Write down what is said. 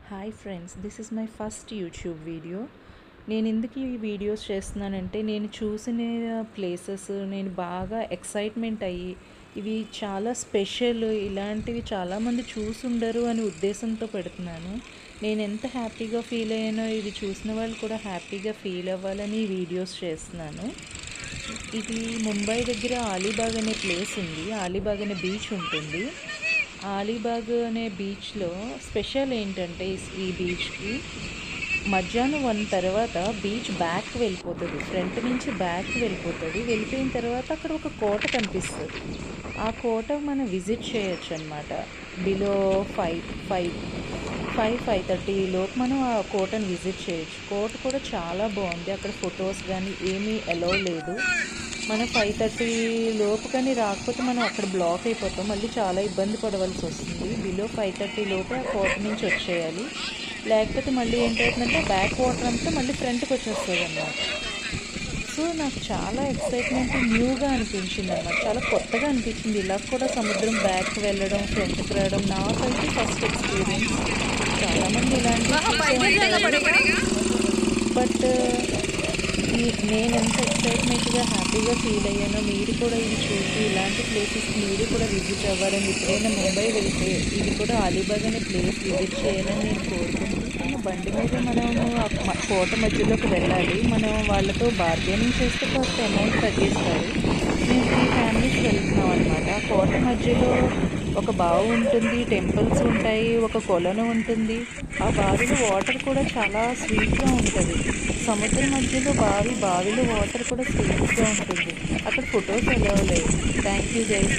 Hi friends, this is my first YouTube video. నేను ఎందుకు ఈ వీడియోస్ చేస్తున్నానంటే, నేను చూసిన ప్లేసెస్ నేను బాగా ఎక్సైట్మెంట్ అయ్యి ఇవి చాలా స్పెషల్, ఇలాంటివి చాలామంది చూసుండరు అని ఉద్దేశంతో పెడుతున్నాను. నేను ఎంత హ్యాపీగా ఫీల్ అయ్యానో ఇది చూసిన వాళ్ళు కూడా హ్యాపీగా ఫీల్ అవ్వాలని ఈ వీడియోస్ చేస్తున్నాను. ఇది ముంబై దగ్గర అలీబాగ్ అనే ప్లేస్ ఉంది. అలీబాగ్ అనే బీచ్ ఉంటుంది. అలీబాగ్ అనే బీచ్లో స్పెషల్ ఏంటంటే, ఈ బీచ్కి మధ్యాహ్నం 1 తర్వాత బీచ్ బ్యాక్ వెళ్ళిపోతుంది. ఫ్రంట్ నుంచి బ్యాక్ వెళ్ళిపోతుంది. వెళ్ళిపోయిన తర్వాత అక్కడ ఒక కోట కనిపిస్తుంది. ఆ కోట మనం విజిట్ చేయొచ్చు అనమాట. బిలో 5:30 లోపు మనం ఆ కోటను విజిట్ చేయొచ్చు. కోట కూడా చాలా బాగుంది. అక్కడ ఫొటోస్ కానీ ఏమీ అలౌ లేదు. మనం 5:30 లోపు కానీ రాకపోతే మనం అక్కడ బ్లాక్ అయిపోతాం. మళ్ళీ చాలా ఇబ్బంది పడవలసి వస్తుంది. బిలో 5:30 లోపే ఆ కోట నుంచి వచ్చేయాలి. లేకపోతే మళ్ళీ ఏంటవుతుందంటే బ్యాక్ వాటర్ అంతా మళ్ళీ ఫ్రంట్కి వచ్చేస్తుంది అన్నమాట. సో నాకు చాలా ఎక్సైట్మెంట్, న్యూగా అనిపించింది అన్నమాట. చాలా కొత్తగా అనిపించింది. ఇలా కూడా సముద్రం బ్యాక్ వెళ్ళడం, ఫ్రంట్కి రావడం నాకైతే ఫస్ట్ ఎక్స్పీరియన్స్. చాలామంది ఇలాంటి బట్ నేను ఎంత ఎక్సైట్మెంట్గా హ్యాపీగా ఫీల్ అయ్యానో, మీరు కూడా ఇది చూసి ఇలాంటి ప్లేసెస్ మీరు కూడా విజిట్ అవ్వాలని, ఎప్పుడైనా ముంబై వెళ్తే ఇది కూడా అలీబాగ్ అనే ప్లేస్ విజిట్ చేయాలని నేను కోరుకుంటున్నాను. బండి మీద మనము కోట మధ్యలోకి వెళ్ళాలి. మనం వాళ్ళతో బార్గెనింగ్ చేస్తే కాస్త అమౌంట్ తగ్గిస్తారు. మేము 3 ఫ్యామిలీస్ వెళ్తున్నాం అనమాట. కోట మధ్యలో ఒక బావి ఉంటుంది, టెంపుల్స్ ఉంటాయి, ఒక కొలను ఉంటుంది. ఆ బావిలో వాటర్ కూడా చాలా స్వీట్గా ఉంటుంది. సముద్రం మధ్యలో బావిలో వాటర్ కూడా స్వీట్గా ఉంటుంది. అక్కడ ఫొటోస్ ఎలా లేవు. Thank you guys.